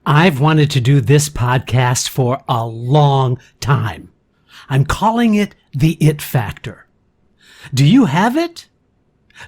I've wanted to do this podcast for a long time. I'm calling it the It Factor. Do you have it?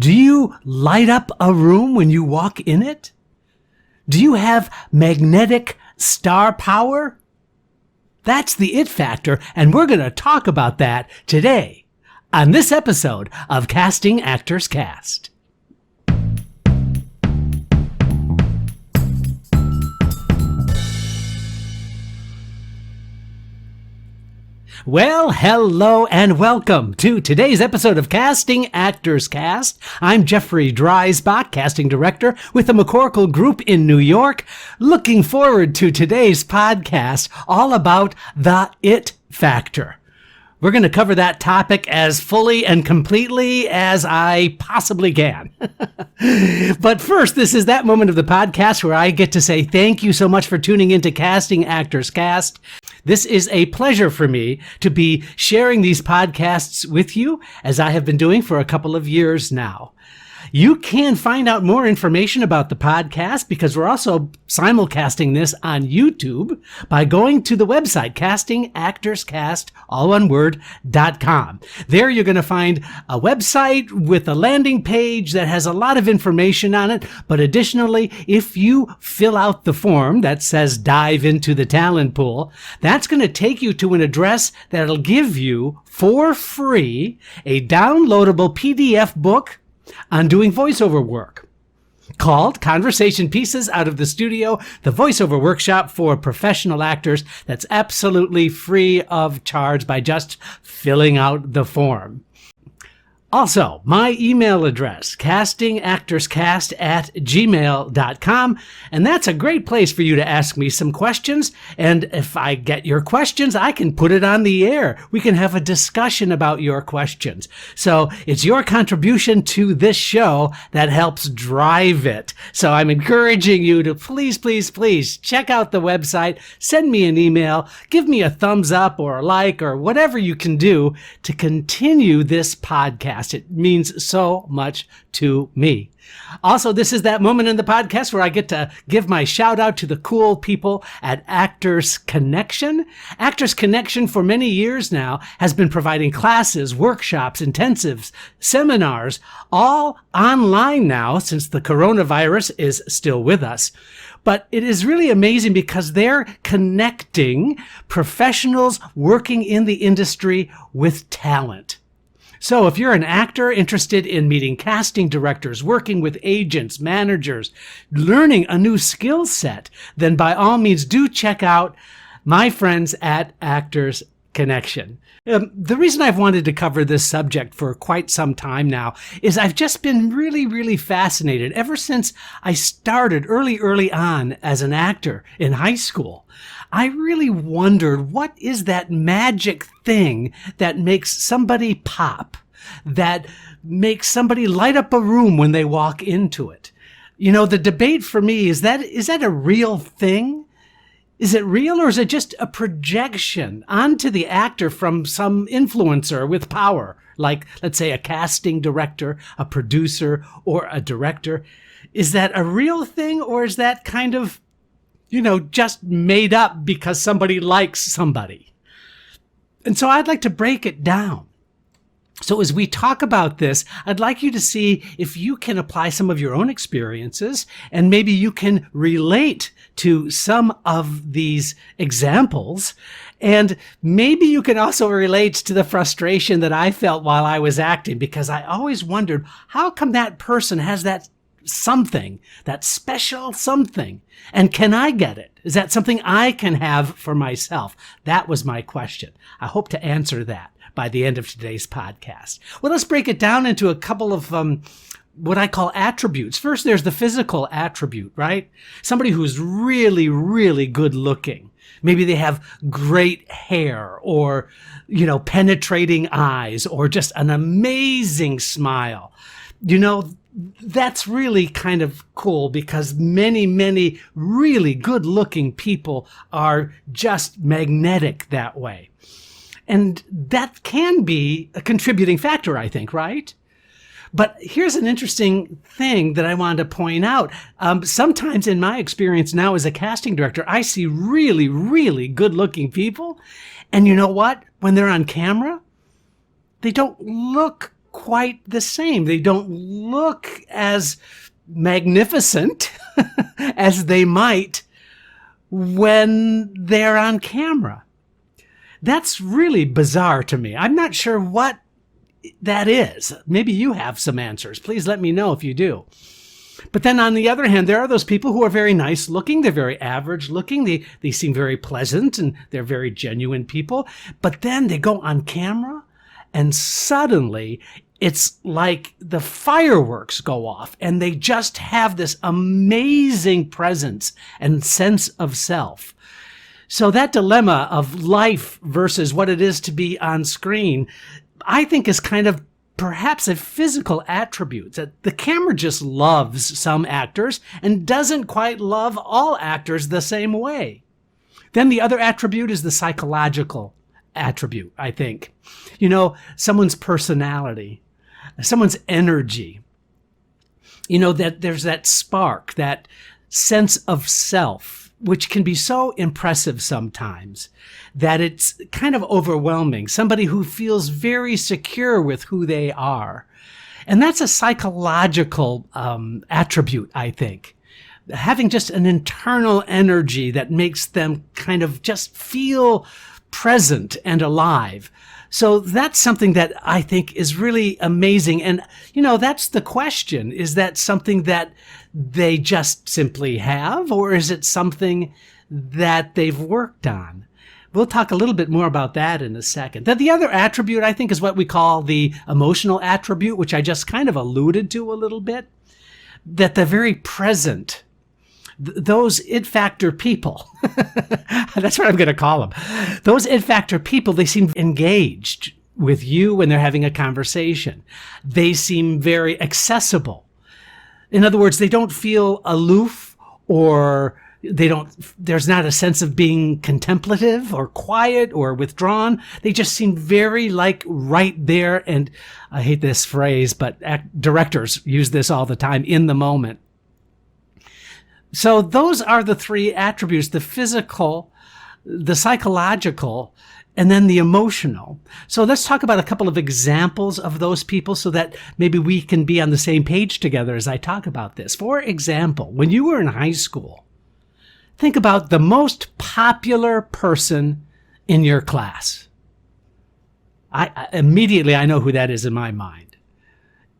Do you light up a room when you walk in it? Do you have magnetic star power? That's the It Factor, and we're going to talk about that today on this episode of Casting Actors Cast. Well, hello and welcome to today's episode of Casting Actors Cast. I'm Jeffrey Dreisbach, casting director with the McCorkle Group in New York. Looking forward to today's podcast all about the It Factor. We're going to cover that topic as fully and completely as I possibly can. But first, this is that moment of the podcast where I get to say thank you so much for tuning into Casting Actors Cast. This is a pleasure for me to be sharing these podcasts with you, as I have been doing for a couple of years now. You can find out more information about the podcast because we're also simulcasting this on YouTube by going to the website, castingactorscast.com. There you're going to find a website with a landing page that has a lot of information on it. But additionally, if you fill out the form that says dive into the talent pool, that's going to take you to an address that'll give you for free a downloadable PDF book on doing voiceover work called Conversation Pieces Out of the Studio, the voiceover workshop for professional actors that's absolutely free of charge by just filling out the form. Also, my email address, castingactorscast@gmail.com, and that's a great place for you to ask me some questions, and if I get your questions, I can put it on the air. We can have a discussion about your questions. So it's your contribution to this show that helps drive it. So I'm encouraging you to please check out the website, send me an email, give me a thumbs up or a like or whatever you can do to continue this podcast. It means so much to me. Also, this is that moment in the podcast where I get to give my shout out to the cool people at Actors Connection. Actors Connection for many years now has been providing classes, workshops, intensives, seminars, all online now since the coronavirus is still with us. But it is really amazing because they're connecting professionals working in the industry with talent. So if you're an actor interested in meeting casting directors, working with agents, managers, learning a new skill set, then by all means do check out my friends at Actors Connection. The reason I've wanted to cover this subject for quite some time now is I've just been really fascinated ever since I started early on as an actor in high school. I really wondered, what is that magic thing that makes somebody pop, that makes somebody light up a room when they walk into it? You know, the debate for me is that a real thing? Is it real, or is it just a projection onto the actor from some influencer with power, like, let's say, a casting director, a producer, or a director? Is that a real thing, or is that kind of, just made up because somebody likes somebody? And so I'd like to break it down. So as we talk about this, I'd like you to see if you can apply some of your own experiences, and maybe you can relate to some of these examples. And maybe you can also relate to the frustration that I felt while I was acting, because I always wondered, how come that person has that something, that special something, and can I get it? Is that something I can have for myself? That was my question. I hope to answer that by the end of today's podcast. Well, let's break it down into a couple of what I call attributes. First, there's the physical attribute, right? Somebody who's really good looking. Maybe they have great hair, or, penetrating eyes, or just an amazing smile. That's really kind of cool, because many really good looking people are just magnetic that way. And that can be a contributing factor, I think, right? But here's an interesting thing that I wanted to point out. Sometimes in my experience now as a casting director, I see really, really good looking people. And you know what? When they're on camera, they don't look quite the same. They don't look as magnificent as they might when they're on camera. That's really bizarre to me. I'm not sure what that is. Maybe you have some answers. Please let me know if you do. But then on the other hand, there are those people who are very nice looking. They're very average looking. They seem very pleasant and they're very genuine people. But then they go on camera and suddenly it's like the fireworks go off and they just have this amazing presence and sense of self. So that dilemma of life versus what it is to be on screen, I think is kind of perhaps a physical attribute. That the camera just loves some actors and doesn't quite love all actors the same way. Then the other attribute is the psychological attribute, I think. You know, someone's personality, someone's energy. You know, that there's that spark, that sense of self, which can be so impressive sometimes that it's kind of overwhelming. Somebody who feels very secure with who they are. And that's a psychological attribute, I think. Having just an internal energy that makes them kind of just feel present and alive. So that's something that I think is really amazing. And, you know, that's the question. Is that something that they just simply have, or is it something that they've worked on? We'll talk a little bit more about that in a second. Then the other attribute, I think, is what we call the emotional attribute, which I just kind of alluded to a little bit, that they're very present. Those it factor people, that's what I'm going to call them. Those it factor people, they seem engaged with you when they're having a conversation. They seem very accessible. In other words, they don't feel aloof, or there's not a sense of being contemplative or quiet or withdrawn. They just seem very like right there. And I hate this phrase, but directors use this all the time, in the moment. So those are the three attributes: the physical, the psychological, and then the emotional. So let's talk about a couple of examples of those people so that maybe we can be on the same page together as I talk about this. For example, when you were in high school, think about the most popular person in your class. I immediately know who that is in my mind.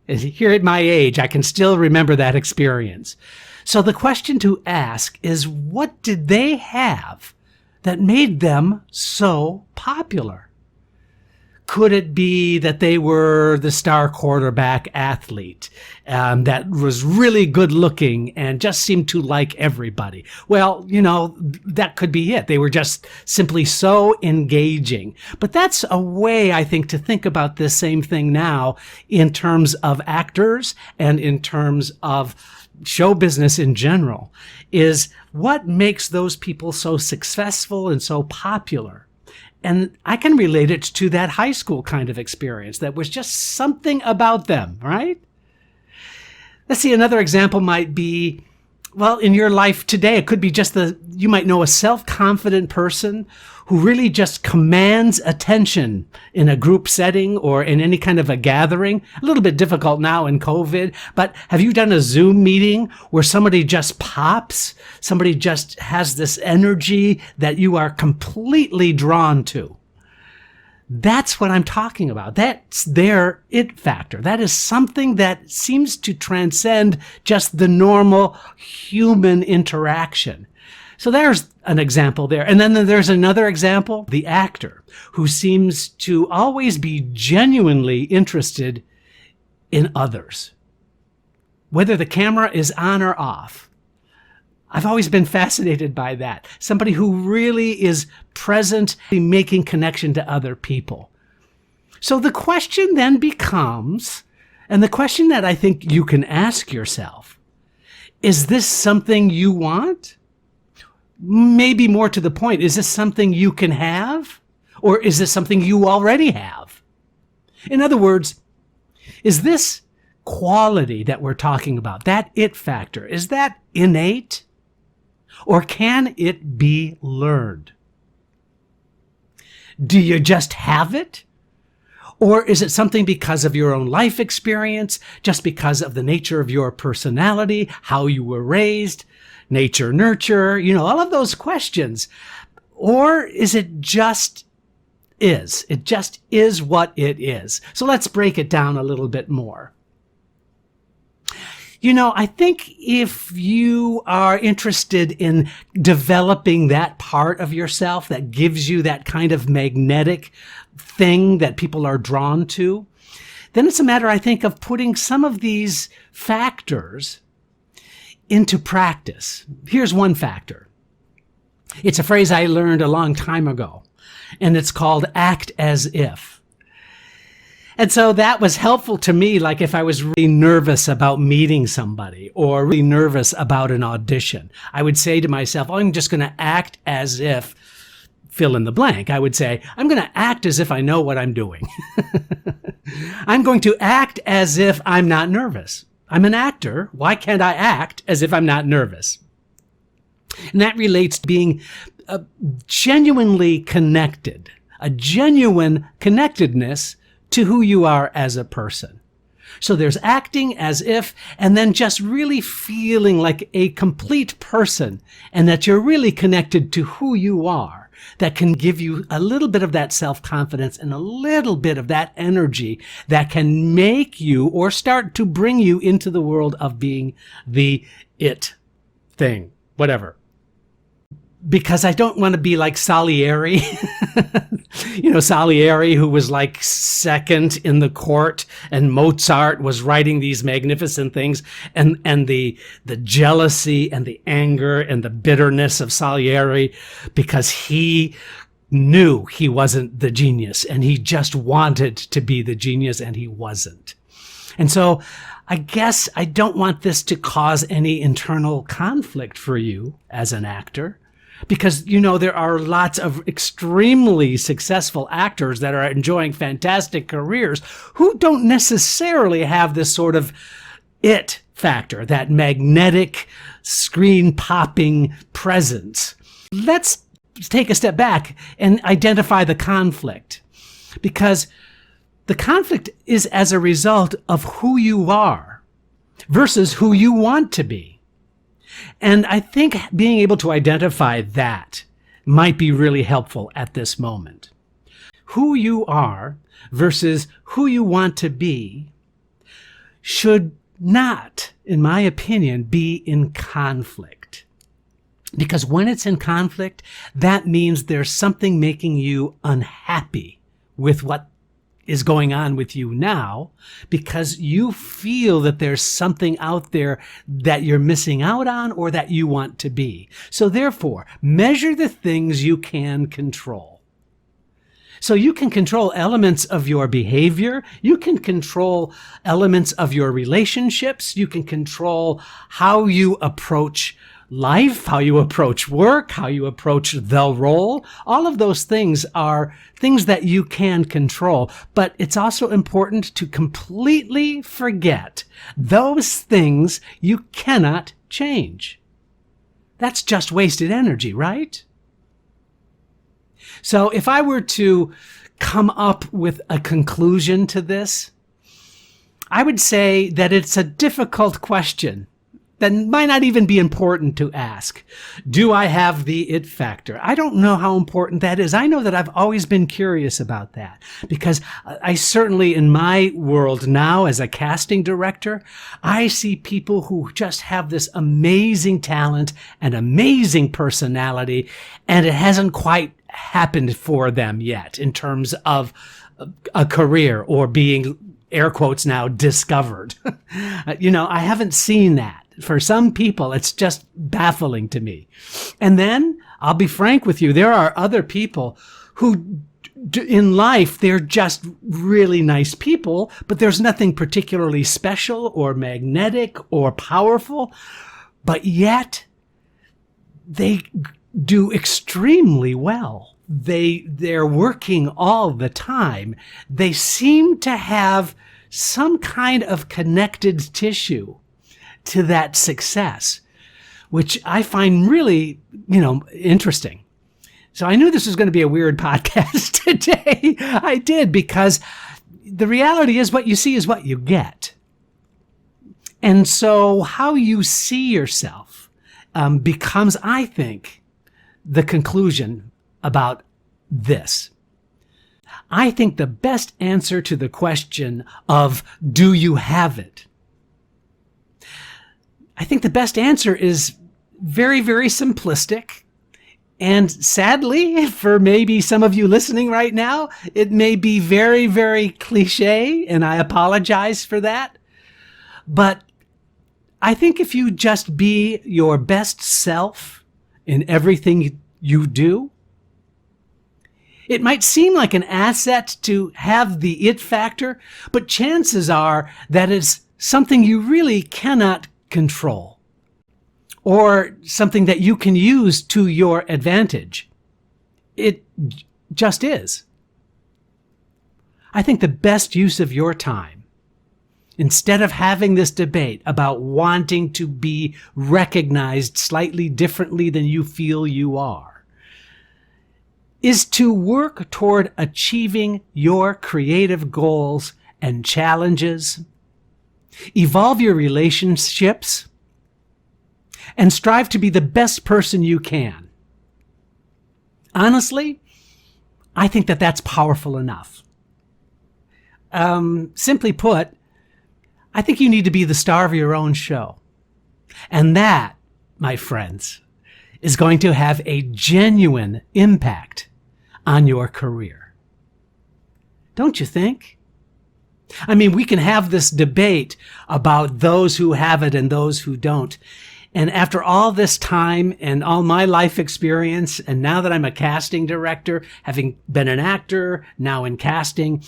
Here at my age, I can still remember that experience. So the question to ask is, what did they have that made them so popular? Could it be that they were the star quarterback athlete that was really good looking and just seemed to like everybody? Well, you know, that could be it. They were just simply so engaging. But that's a way, I think, to think about this same thing now in terms of actors and in terms of show business in general, is what makes those people so successful and so popular. And I can relate it to that high school kind of experience. That was just something about them, right? Let's see, another example might be, well, in your life today, it could be just you might know a self-confident person who really just commands attention in a group setting or in any kind of a gathering. A little bit difficult now in COVID, but have you done a Zoom meeting where somebody just pops? Somebody just has this energy that you are completely drawn to. That's what I'm talking about. That's their it factor. That is something that seems to transcend just the normal human interaction. So there's an example there. And then there's another example, the actor, who seems to always be genuinely interested in others, whether the camera is on or off. I've always been fascinated by that. Somebody who really is present, making connection to other people. So the question then becomes, and the question that I think you can ask yourself, is this something you want? Maybe more to the point, is this something you can have? Or is this something you already have? In other words, is this quality that we're talking about, that it factor, is that innate? Or can it be learned? Do you just have it? Or is it something because of your own life experience, just because of the nature of your personality, how you were raised, nature, nurture, all of those questions? Or is it just is? It just is what it is. So let's break it down a little bit more. I think if you are interested in developing that part of yourself that gives you that kind of magnetic thing that people are drawn to, then it's a matter, I think, of putting some of these factors into practice. Here's one factor. It's a phrase I learned a long time ago, and it's called act as if. And so that was helpful to me, like if I was really nervous about meeting somebody or really nervous about an audition. I would say to myself, I'm just going to act as if, fill in the blank. I would say, I'm going to act as if I know what I'm doing. I'm going to act as if I'm not nervous. I'm an actor. Why can't I act as if I'm not nervous? And that relates to being genuinely connected, a genuine connectedness to who you are as a person. So there's acting as if, and then just really feeling like a complete person, and that you're really connected to who you are. That can give you a little bit of that self-confidence and a little bit of that energy that can make you or start to bring you into the world of being the it thing, whatever. Because I don't want to be like Salieri, Salieri, who was like second in the court, and Mozart was writing these magnificent things, and the jealousy and the anger and the bitterness of Salieri, because he knew he wasn't the genius, and he just wanted to be the genius, and he wasn't. And so I guess I don't want this to cause any internal conflict for you as an actor. Because, there are lots of extremely successful actors that are enjoying fantastic careers who don't necessarily have this sort of it factor, that magnetic, screen-popping presence. Let's take a step back and identify the conflict. Because the conflict is as a result of who you are versus who you want to be. And I think being able to identify that might be really helpful at this moment. Who you are versus who you want to be should not, in my opinion, be in conflict. Because when it's in conflict, that means there's something making you unhappy with what is going on with you now, because you feel that there's something out there that you're missing out on or that you want to be. So therefore, measure the things you can control. So you can control elements of your behavior. You can control elements of your relationships. You can control how you approach life, how you approach work, how you approach the role. All of those things are things that you can control. But it's also important to completely forget those things you cannot change. That's just wasted energy, right? So if I were to come up with a conclusion to this, I would say that it's a difficult question that might not even be important to ask. Do I have the it factor? I don't know how important that is. I know that I've always been curious about that, because I certainly, in my world now as a casting director, I see people who just have this amazing talent and amazing personality, and it hasn't quite happened for them yet in terms of a career or being, air quotes now, discovered. I haven't seen that. For some people, it's just baffling to me. And then, I'll be frank with you, there are other people who, in life, they're just really nice people, but there's nothing particularly special or magnetic or powerful, but yet they do extremely well. They're working all the time. They seem to have some kind of connected tissue to that success, which I find really, interesting. So I knew this was going to be a weird podcast today. I did, because the reality is what you see is what you get. And so how you see yourself becomes, I think, the conclusion about this. I think the best answer to the question of, do you have it? I think the best answer is very, very simplistic. And sadly, for maybe some of you listening right now, it may be very, very cliche, and I apologize for that. But I think if you just be your best self in everything you do, it might seem like an asset to have the it factor, but chances are that it's something you really cannot control, or something that you can use to your advantage. It just is. I think the best use of your time, instead of having this debate about wanting to be recognized slightly differently than you feel you are, is to work toward achieving your creative goals and challenges, evolve your relationships, and strive to be the best person you can. Honestly, I think that that's powerful enough. Simply put, I think you need to be the star of your own show. And that, my friends, is going to have a genuine impact on your career. Don't you think? I mean, we can have this debate about those who have it and those who don't. And after all this time and all my life experience, and now that I'm a casting director, having been an actor, now in casting,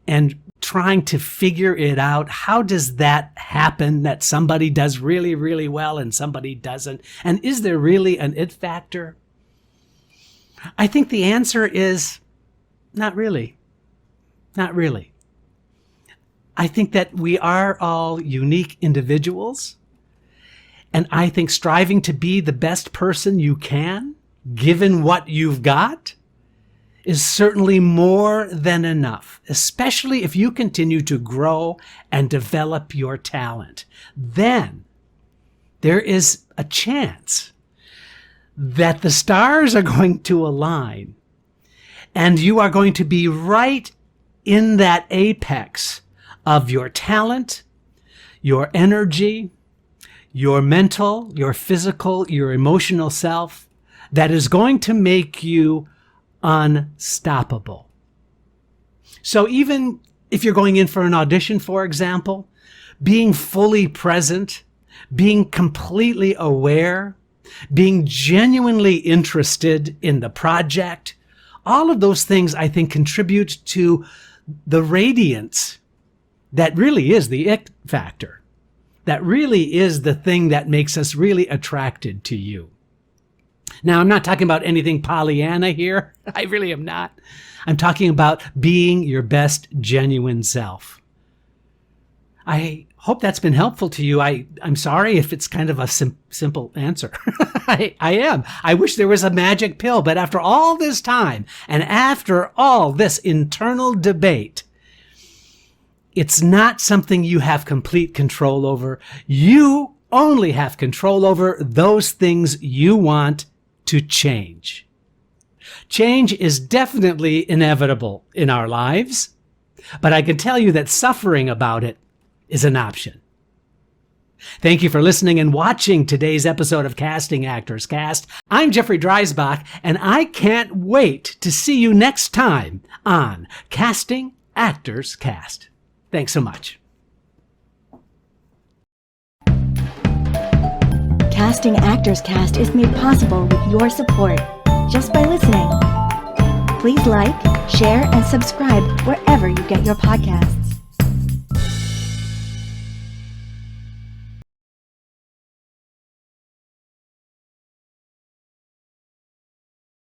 and trying to figure it out, how does that happen, that somebody does really, really well and somebody doesn't? And is there really an it factor? I think the answer is not really. Not really. I think that we are all unique individuals. And I think striving to be the best person you can, given what you've got, is certainly more than enough, especially if you continue to grow and develop your talent. Then there is a chance that the stars are going to align and you are going to be right in that apex of your talent, your energy, your mental, your physical, your emotional self, that is going to make you unstoppable. So even if you're going in for an audition, for example, being fully present, being completely aware, being genuinely interested in the project, all of those things I think contribute to the radiance that really is the it factor. That really is the thing that makes us really attracted to you. Now, I'm not talking about anything Pollyanna here. I really am not. I'm talking about being your best genuine self. I hope that's been helpful to you. I'm sorry if it's kind of a simple answer. I am. I wish there was a magic pill, but after all this time and after all this internal debate, it's not something you have complete control over. You only have control over those things you want to change. Change is definitely inevitable in our lives, but I can tell you that suffering about it is an option. Thank you for listening and watching today's episode of Casting Actors Cast. I'm Jeffrey Dreisbach, and I can't wait to see you next time on Casting Actors Cast. Thanks so much. Casting Actors Cast is made possible with your support just by listening. Please like, share, and subscribe wherever you get your podcasts.